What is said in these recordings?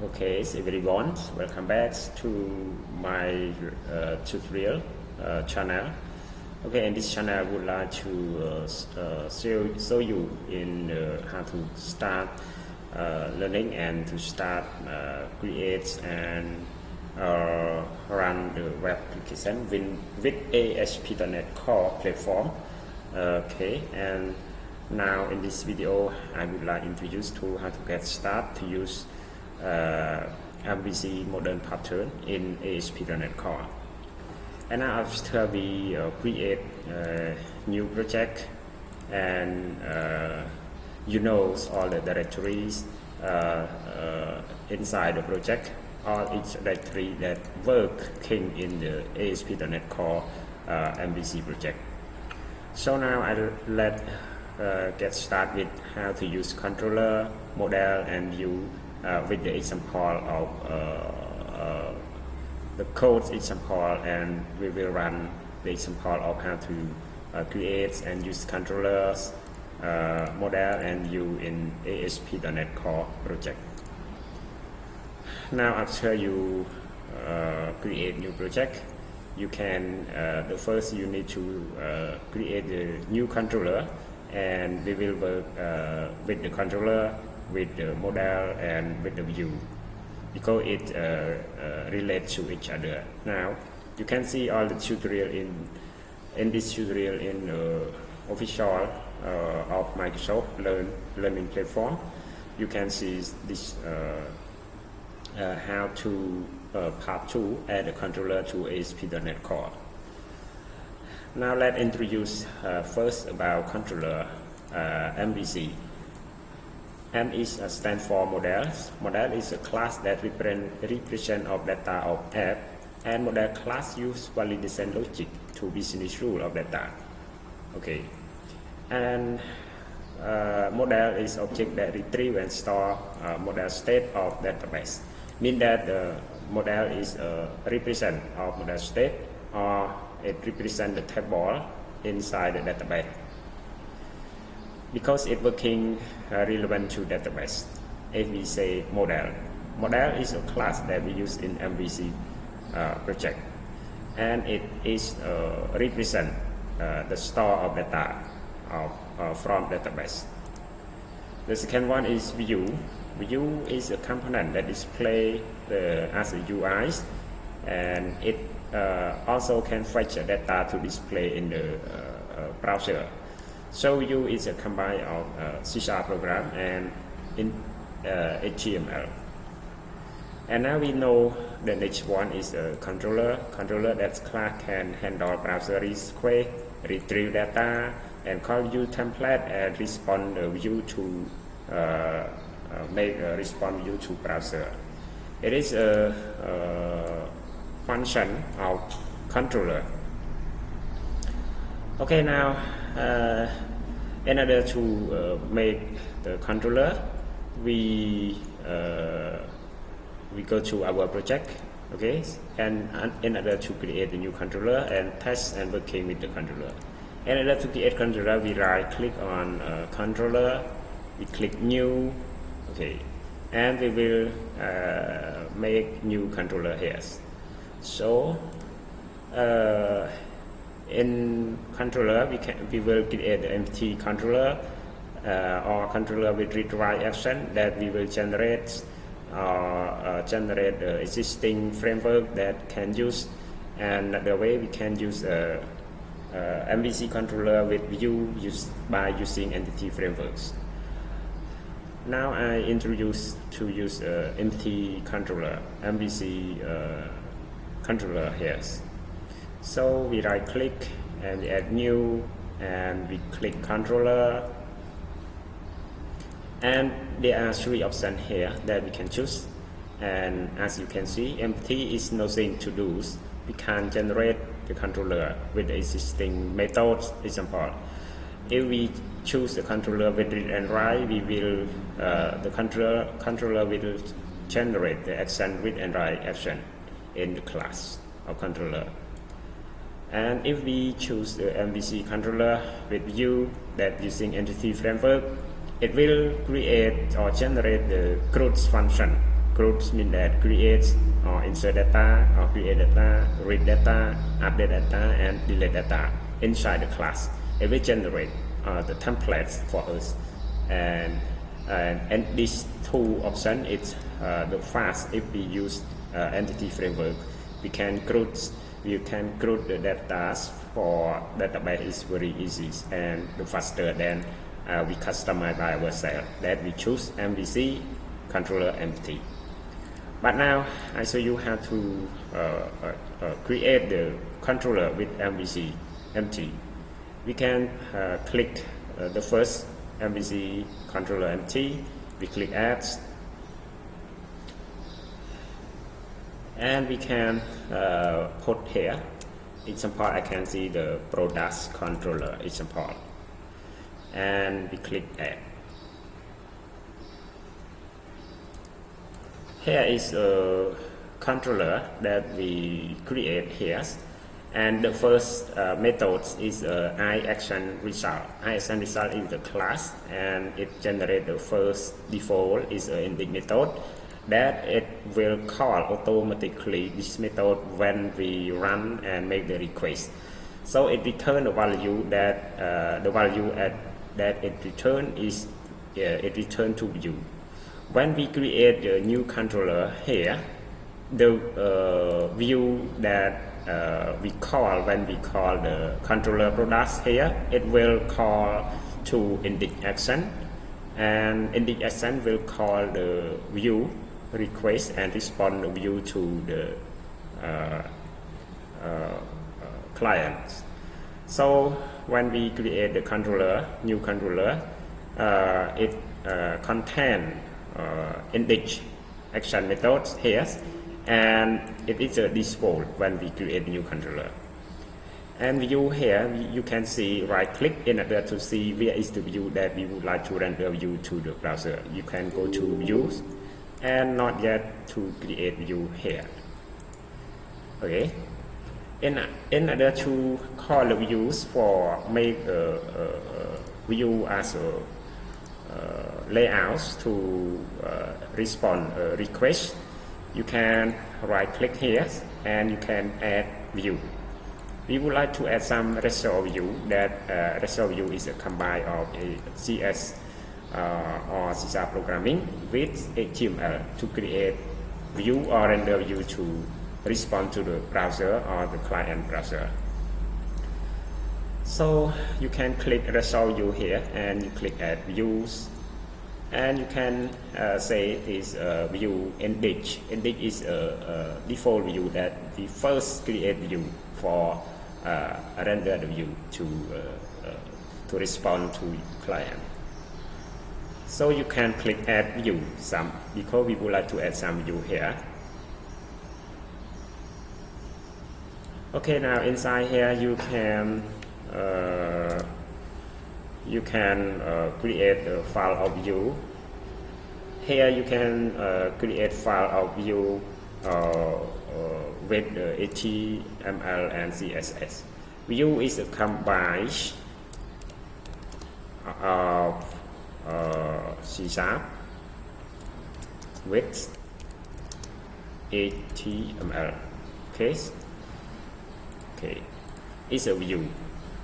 Okay, so everyone, welcome back to my tutorial channel. Okay, in this channel I would like to show you in how to start learning and to start create and run the web application with ASP .NET Core platform. Okay, and now in this video I would like to introduce to how to get started to use MVC modern pattern in ASP.NET Core. And now after we create a new project and you know all the directories inside the project, or each directory that working in the ASP.NET Core MVC project. So now I'll get started with how to use controller, model, and view with the example of the code example, and we will run the example of how to create and use controllers, model, and view in ASP.NET Core project. Now after you create new project, you can the first you need to create a new controller, and we will work with the controller, with the model, and with the view, because it relates to each other. Now you can see all the tutorial in this tutorial in official of Microsoft learning platform. You can see this how to part 2 add a controller to ASP.NET Core. Now let's introduce first about controller MVC. M is stand for models. Model is a class that represent of data of app, and model class use validation logic to business rule of data. Okay, and model is object that retrieve and store model state of database. Mean that the model is a represent of model state, or it represent the table inside the database, because it working relevant to database. If we say model is a class that we use in MVC project, and it is represent the store of data from database. The second one is view. View is a component that display as a UI, and it also can fetch data to display in the browser. So view is a combine of C# program and in HTML. And now we know the next one is a controller. Controller that class can handle browser request, retrieve data, and call view template and respond the view to make a response view to browser. It is a function of controller. Okay, now in order to make the controller, we go to our project. Okay, and in order to create a new controller and test and working with the controller. In order to create controller, we right click on controller, we click new. Okay, and we will make new controller here. So in controller we will create an empty controller or controller with read-write action that we will generate generate the existing framework that can use, and the way we can use MVC controller with view by using entity frameworks. Now I introduce to use empty controller MVC controller here. So we right click and we add new, and we click controller, and there are 3 options here that we can choose. And as you can see, empty is nothing to do. We can generate the controller with the existing methods. Example, if we choose the controller with read and write, we will the controller will generate the action read and write action in the class of controller. And if we choose the MVC controller with view that using entity framework, it will create or generate the CRUD function. CRUD means that creates or insert data, or create data, read data, update data, and delete data inside the class. It will generate the templates for us, and these two options is the fast. If we use entity framework, we can CRUD the data for database is very easy and faster than we customize by ourselves, that we choose MVC controller empty. But now I show you how to create the controller with MVC empty. We can click the first MVC controller empty. We click add, and we can put here. Example, I can see the products controller example, and we click add. Here is a controller that we create here, and the first method is iAction result. iAction result is the class, and it generates the first default is an index method that it will call automatically this method when we run and make the request. So it returns the value that that it return is it return to view. When we create a new controller here, the view that we call when we call the controller products here, it will call to index action, and index action will call the view request and respond the view to the client. So when we create the controller, new controller, it contains index action methods here, and it is a default when we create a new controller. And view here, you can see right click in order to see where is the view that we would like to render view to the browser. You can go to views and not yet to create view here. Okay. In order to call the views for make a view as a layouts to respond a request, you can right click here and you can add view. We would like to add some resolve view. That resolve view is a combine of a CS or C# programming with HTML to create view or render view to respond to the browser or the client browser. So you can click resolve view here and you click add views, and you can say it is a view index. Index is a default view that we first create view for render the view to respond to client. So you can click add view some, because we would like to add some view here. Okay, now inside here you can create a file of view. Here you can create file of view with HTML and CSS. View is a combine of C# with HTML. Okay, it's a view.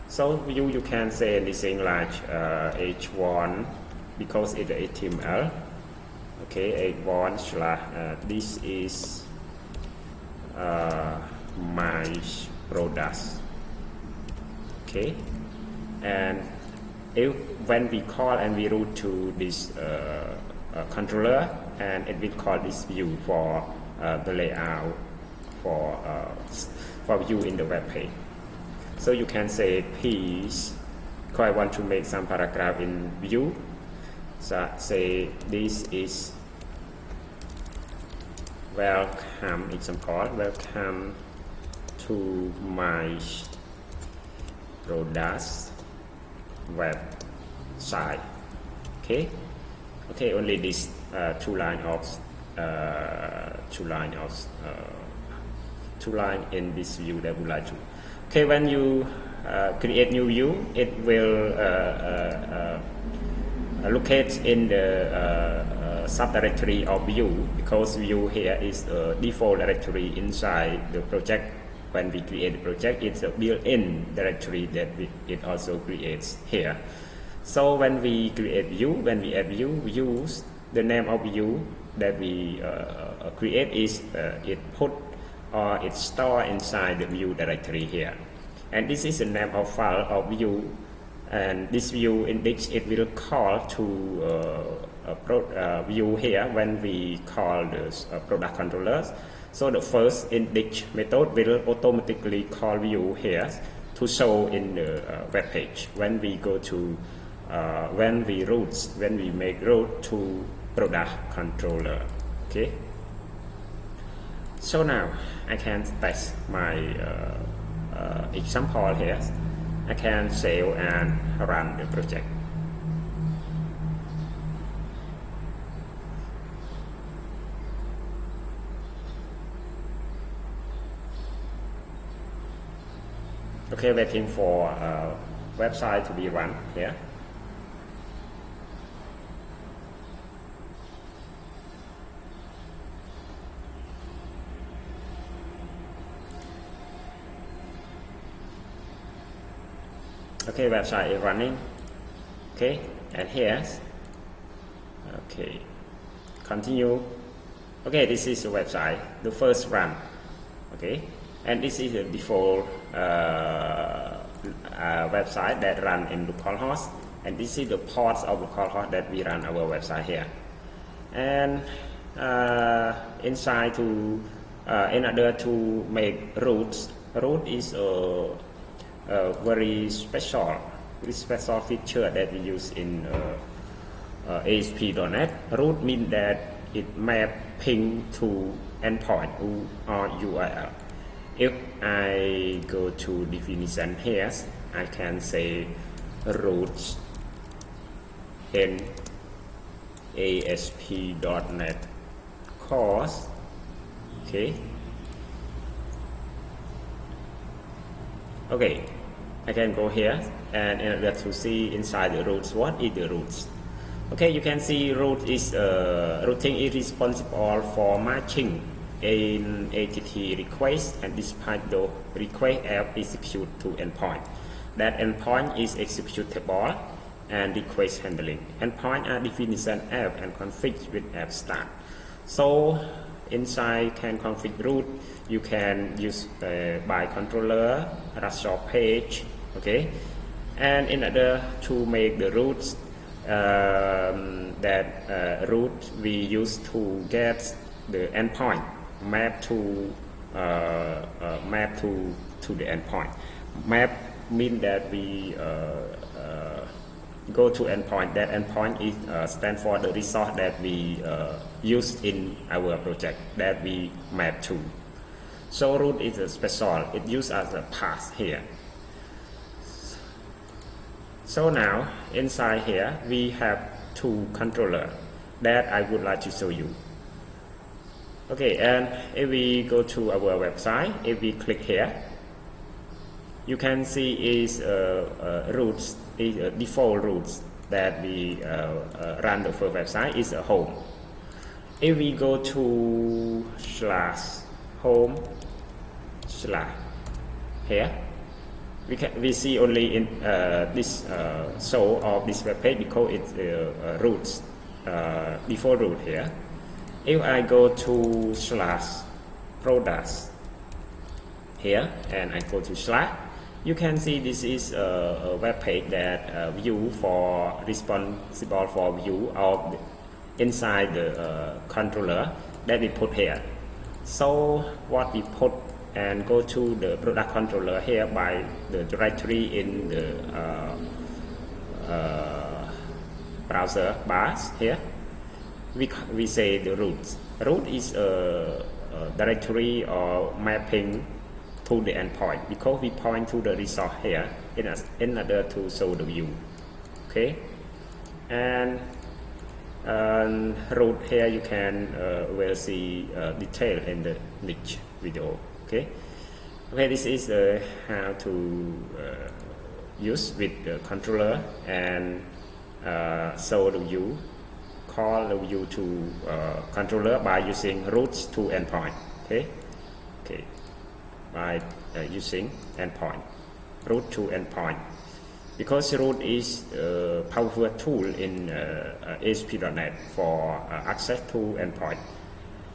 So view, you can say anything like h1 because it's HTML. Okay, h1 slash this is my products. Okay, and if when we call and we route to this controller, and it will call this view for the layout for view in the web page. So you can say please, because I want to make some paragraph in view. So say this is welcome, example, welcome to my products website. Okay, only this two line in this view that we like to. Okay, when you create new view, it will locate in the subdirectory of view, because view here is a default directory inside the project. When we create the project, it's a built-in directory that it also creates here. So when we create view, when we add view, we use the name of view that we create is it put or it store inside the view directory here. And this is the name of file of view, and this view index it will call to view here when we call the product controllers. So the first index method will automatically call view here to show in the web page when we go to when we make route to product controller. Okay. So now I can test my example here. I can save and run the project. Okay, waiting for website to be run here. Okay, website is running. Okay, and here, okay, continue. Okay, this is the website, the first run. Okay, and this is the default website that run in localhost, and this is the ports of localhost that we run our website here. And inside to in order to make routes, route is a very special feature that we use in ASP.NET. Route means that it mapping to endpoint or URL. If I go to definition here, I can say routes in ASP.NET Core. Okay. Okay, I can go here, and in order to see inside the routes, what is the routes? Okay, you can see route is routing is responsible for matching an HTTP request, and despite the request app execute to endpoint. That endpoint is executable and request handling. Endpoint are definition app and config with app start. So inside can config route, you can use by controller, raster page. Okay, and in order to make the routes route we use to get the endpoint map to the endpoint. Map mean that we go to endpoint. That endpoint is stand for the resource that we use in our project that we map to. So route is a special. It used as a path here. So now inside here we have two controllers that I would like to show you. Okay, and if we go to our website, if we click here, you can see is routes, is default routes that we run the first website is a home. If we go to /home/ here, we see only in this show of this web page because it's routes default route here. If I go to /products here and I go to / you can see this is a web page that view for responsible for view of inside the controller that we put here. So what we put and go to the product controller here by the directory in the browser bars here. We say the routes. Route is a directory or mapping to the endpoint because we point to the resource here in order to show the view. Okay, and route here you can will see detail in the next video. Okay, this is how to use with the controller and show the view call the view to controller by using routes to endpoint. Okay, by using endpoint, route to endpoint, because route is a powerful tool in ASP.NET for access to endpoint.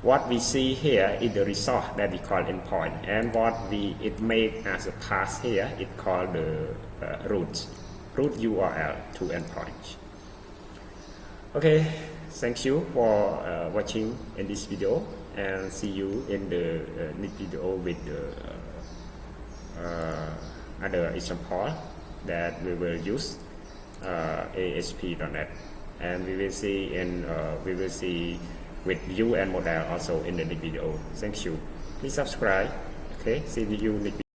What we see here is the result that we call endpoint, and what it make as a path here, it called the route URL to endpoint. Okay, thank you for watching in this video, and see you in the next video with other example that we will use ASP.NET, and we will see with view and model also in the next video. Thank you. Please subscribe. Okay, see you next video.